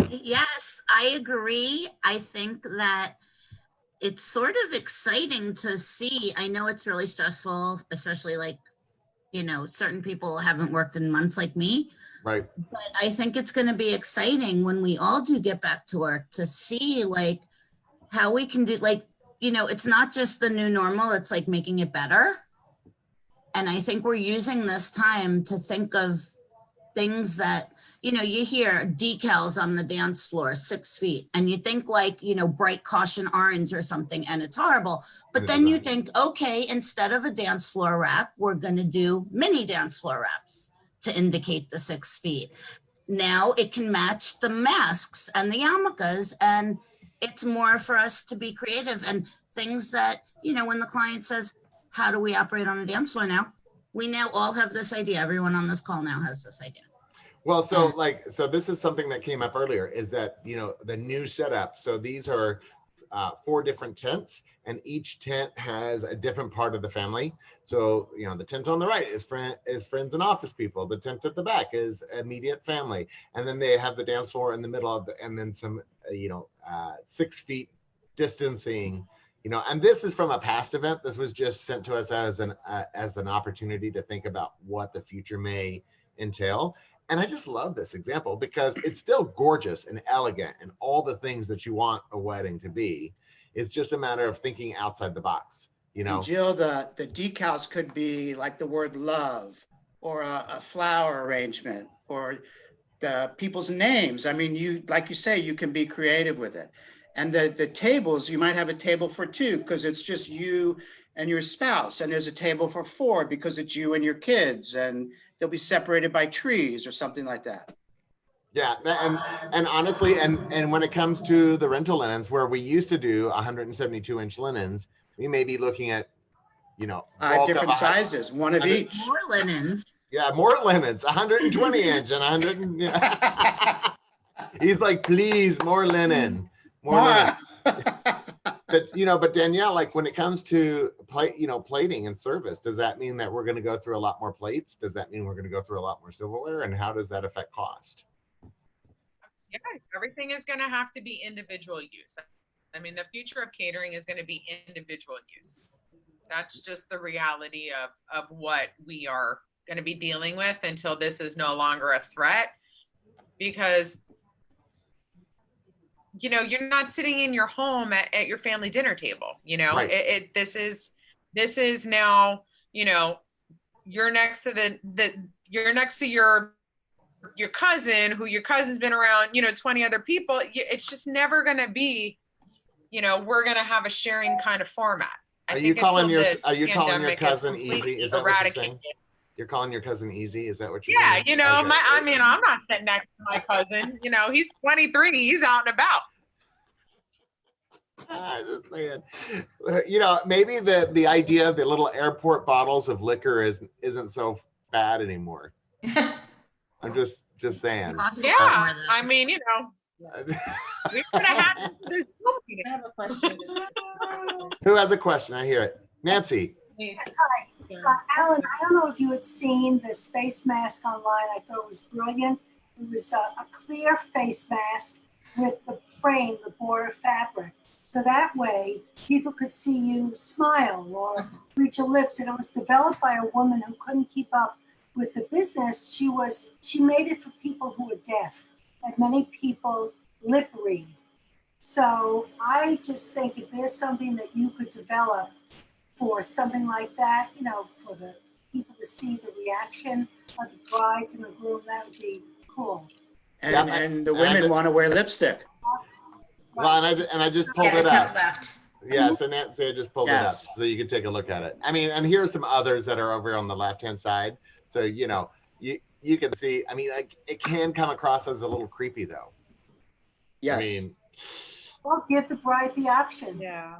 Yes, I agree. I think that it's sort of exciting to see. I know it's really stressful, especially like, you know, certain people haven't worked in months like me. Right. But I think it's going to be exciting when we all do get back to work to see like how we can do, like, you know, it's not just the new normal, it's like making it better. And I think we're using this time to think of things that, you know, you hear decals on the dance floor, 6 feet, and you think like, you know, bright caution orange or something, and it's horrible. But then you think, okay, instead of a dance floor wrap, we're going to do mini dance floor wraps to indicate the 6 feet. Now it can match the masks and the yarmulkes, and it's more for us to be creative and things that, you know, when the client says, how do we operate on a dance floor now? We now all have this idea. Everyone on this call now has this idea. Well, so so this is something that came up earlier, is that, you know, the new setup. So these are 4 different tents, and each tent has a different part of the family. So, you know, the tent on the right is friends and office people. The tent at the back is immediate family. And then they have the dance floor in the middle of and then some, 6 feet distancing, you know, and this is from a past event. This was just sent to us as an opportunity to think about what the future may entail. And I just love this example because it's still gorgeous and elegant and all the things that you want a wedding to be. It's just a matter of thinking outside the box, you know. And Jill, the decals could be like the word love, or a flower arrangement, or the people's names. I mean, you, like you say, you can be creative with it. And the tables, you might have a table for 2 because it's just you and your spouse, and there's a table for 4 because it's you and your kids, and they'll be separated by trees or something like that. Yeah, and honestly, and when it comes to the rental linens, where we used to do 172-inch linens, we may be looking at, you know, 5 different sizes, 1 of each. More linens. Yeah, more linens, 120-inch and 100. Yeah. He's like, please, more linen, more linen. But Danielle, like when it comes to plating and service, does that mean that we're going to go through a lot more plates? Does that mean we're going to go through a lot more silverware? And how does that affect cost? Yeah, everything is going to have to be individual use. I mean, the future of catering is going to be individual use. That's just the reality of what we are going to be dealing with until this is no longer a threat. Because you know, you're not sitting in your home at your family dinner table, you know, right. This is now, you know, you're next to you're next to your cousin, who your cousin's been around, you know, 20 other people. It's just never going to be, you know, we're going to have a sharing kind of format. Are you calling your cousin easy? Is that what you're saying? You're calling your cousin easy? Is that what you're saying? Yeah, you know, okay. I mean, I'm not sitting next to my cousin. You know, he's 23. He's out and about. I'm just saying. You know, maybe the idea of the little airport bottles of liquor isn't so bad anymore. I'm just saying. Yeah, I mean, you know. We could have had this. I have a question. Who has a question? I hear it. Nancy. Hi. Alan, I don't know if you had seen the face mask online. I thought it was brilliant. It was a clear face mask with the frame, the border fabric. So that way people could see you smile or reach your lips. And it was developed by a woman who couldn't keep up with the business. She made it for people who were deaf, and many people lip read. So I just think if there's something that you could develop for something like that, you know, for the people to see the reaction of the brides and the groom, that would be cool. And the women want to wear lipstick. Well, and I just pulled Yeah, it the top up. left. Yeah, so Nancy, I just pulled it up Yes. so you can take a look at it. I mean, and here are some others that are over on the left-hand side. So, you know, you can see, I mean, it can come across as a little creepy though. Yes. I mean, Well, give the bride the option. Yeah.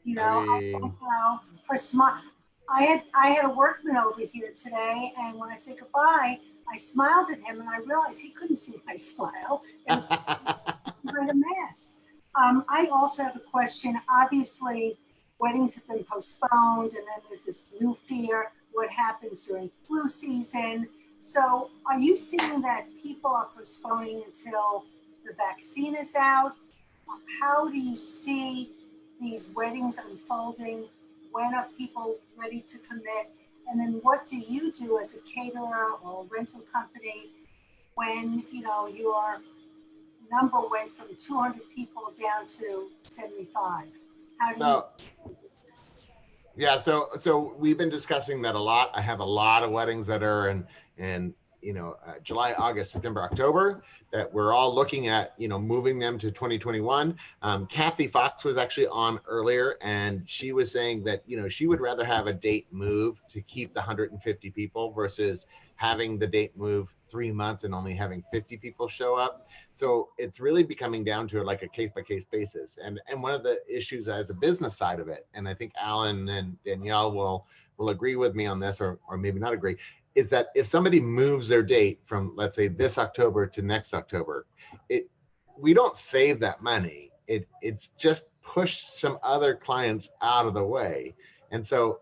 You know, I think, you know, her smile. I had a workman over here today, and when I said goodbye, I smiled at him, and I realized he couldn't see my smile. It was behind a mask. I also have a question. Obviously, weddings have been postponed, and then there's this new fear: what happens during flu season? So, are you seeing that people are postponing until the vaccine is out? How do you see these weddings unfolding? When are people ready to commit? And then what do you do as a caterer or a rental company when, you know, your number went from 200 people down to 75? How do you? Yeah, so we've been discussing that a lot. I have a lot of weddings that are in you know, July, August, September, October, that we're all looking at, you know, moving them to 2021. Kathy Fox was actually on earlier, and she was saying that, you know, she would rather have a date move to keep the 150 people versus having the date move 3 months and only having 50 people show up. So it's really becoming down to like a case-by-case basis. And one of the issues as a business side of it, and I think Alan and Danielle will agree with me on this, or maybe not agree, is that if somebody moves their date from, let's say, this October to next October, we don't save that money. It's just push some other clients out of the way. And so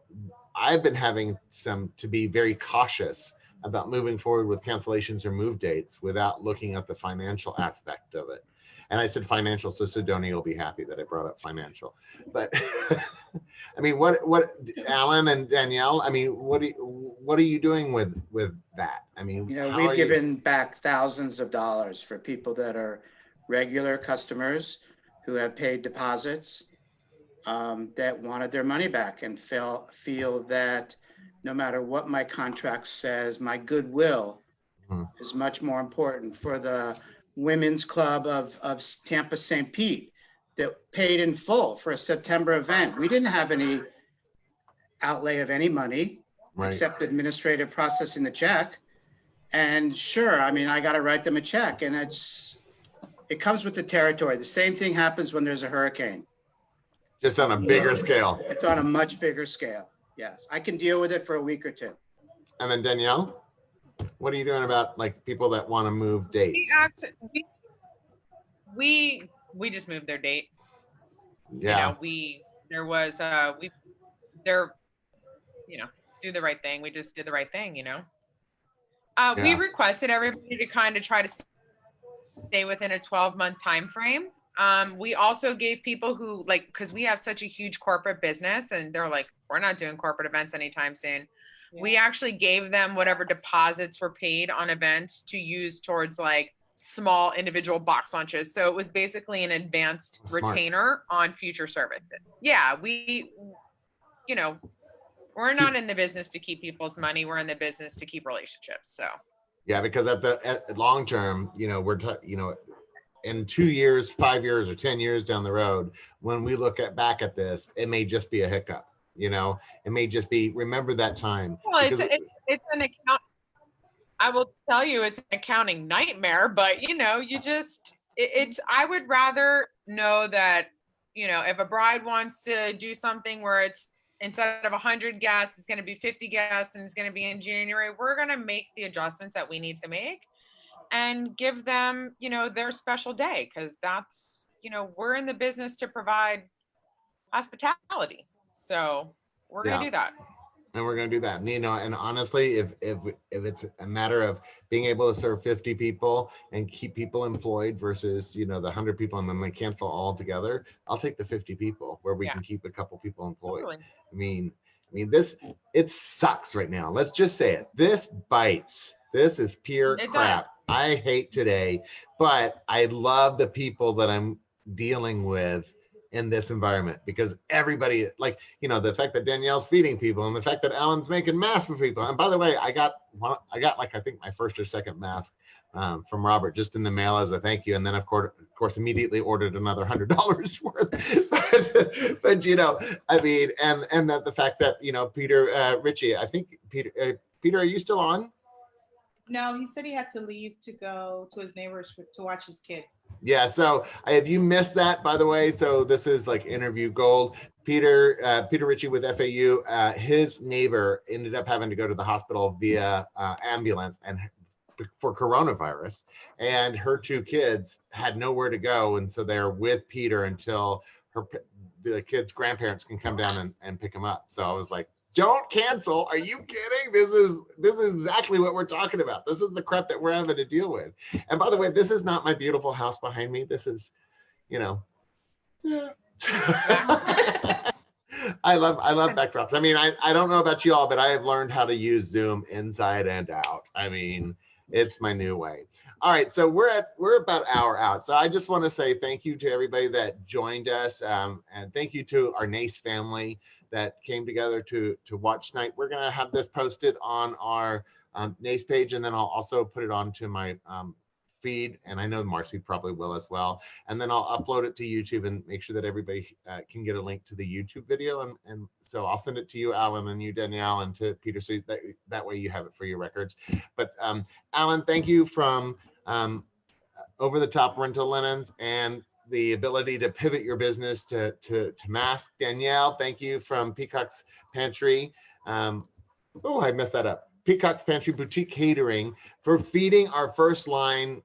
I've been having to be very cautious about moving forward with cancellations or move dates without looking at the financial aspect of it. And I said financial, so Sidonia will be happy that I brought up financial. But I mean, what Alan and Danielle, I mean, what are you doing with that? I mean, you know, we've given back thousands of dollars for people that are regular customers who have paid deposits, that wanted their money back and feel that no matter what my contract says, my goodwill is much more important. For the Women's Club of Tampa St. Pete that paid in full for a September event. We didn't have any outlay of any money, right, except administrative processing the check. And sure, I mean, I got to write them a check, and it comes with the territory. The same thing happens when there's a hurricane. Just on a bigger scale. It's on a much bigger scale. Yes, I can deal with it for a week or two. And then Danielle, what are you doing about like people that want to move dates? We just moved their date. Yeah. You know, they're, you know, do the right thing. We just did the right thing, you know. We requested everybody to kind of try to stay within a 12-month time frame. We also gave people who, like, because we have such a huge corporate business and they're like, we're not doing corporate events anytime soon. Yeah. We actually gave them whatever deposits were paid on events to use towards like small individual box lunches. So it was basically an advanced retainer on future services. Yeah, you know, we're not in the business to keep people's money. We're in the business to keep relationships. So. Yeah, because at long term, you know, in 2 years, 5 years, or 10 years down the road, when we look back at this, it may just be a hiccup. You know, it may just be, remember that time. Well, it's an account. I will tell you, it's an accounting nightmare, but you know, I would rather know that, you know, if a bride wants to do something where it's instead of 100 guests, it's going to be 50 guests and it's going to be in January, we're going to make the adjustments that we need to make and give them, you know, their special day. Cause that's, you know, we're in the business to provide hospitality. So we're going to do that. And we're going to do that. And, you know, and honestly, if it's a matter of being able to serve 50 people and keep people employed versus, you know, the 100 people and then they cancel all together, I'll take the 50 people where we can keep a couple people employed. Totally. I mean, this, it sucks right now. Let's just say it. This bites. This is pure crap. I hate today, but I love the people that I'm dealing with in this environment, because everybody, like, you know, the fact that Danielle's feeding people and the fact that Alan's making masks for people. And by the way, I got like, I think my first or second mask from Robert just in the mail as a thank you. And then of course immediately ordered another $100 worth. but you know, I mean, and that the fact that, you know, Peter, Ricci, I think Peter, are you still on? No, he said he had to leave to go to his neighbors to watch his kids. Yeah, so if you missed that, by the way, so this is like interview gold. Peter Ricci with FAU, his neighbor ended up having to go to the hospital via ambulance and for coronavirus, and her two kids had nowhere to go, and so they're with Peter until the kids' grandparents can come down and pick them up. So I was like, don't cancel. Are you kidding? This is exactly what we're talking about. This is the crap that we're having to deal with. And by the way, this is not my beautiful house behind me. This is, you know, I love backdrops. I mean, I don't know about you all, but I have learned how to use Zoom inside and out. I mean, it's my new way. All right, so we're about an hour out. So I just want to say thank you to everybody that joined us, and thank you to our NACE family that came together to watch tonight. We're going to have this posted on our NACE page, and then I'll also put it onto my feed, and I know Marcy probably will as well. And then I'll upload it to YouTube and make sure that everybody can get a link to the YouTube video. And so I'll send it to you, Alan, and you, Danielle, and to Peter, so that way you have it for your records. But Alan, thank you from Over the Top Rental Linens and the ability to pivot your business to mask. Danielle, thank you from Peacocks Pantry. Oh, I messed that up. Peacocks Pantry Boutique Catering for feeding our first line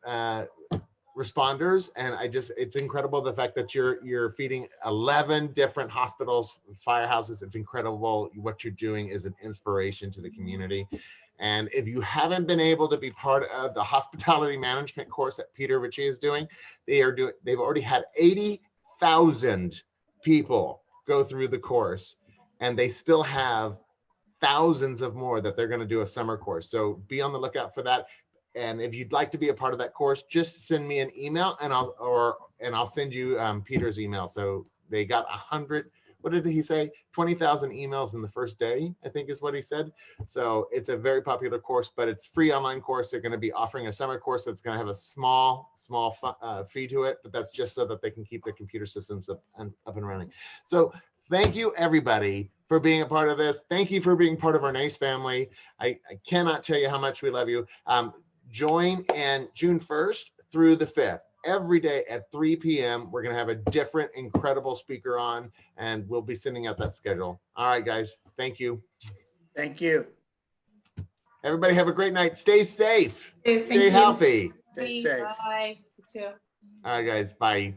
responders. And it's incredible the fact that you're feeding 11 different hospitals, firehouses. It's incredible. What you're doing is an inspiration to the community. And if you haven't been able to be part of the hospitality management course that Peter Ricci is doing, they've already had 80,000 people go through the course, and they still have thousands of more that they're going to do a summer course. So be on the lookout for that. And if you'd like to be a part of that course, just send me an email, and I'll send you Peter's email. So they got 100. What did he say? 20,000 emails in the first day, I think is what he said. So it's a very popular course, but it's free online course. They're going to be offering a summer course that's going to have a small fee to it, but that's just so that they can keep their computer systems up and running. So thank you, everybody, for being a part of this. Thank you for being part of our NACE family. I cannot tell you how much we love you. Join in June 1st through the 5th. Every day at 3 p.m. we're going to have a different incredible speaker on, and we'll be sending out that schedule. All right, guys. Thank you. Thank you. Everybody have a great night. Stay safe. Thank Stay you. healthy. Stay safe. Bye. You too. All right, guys. Bye.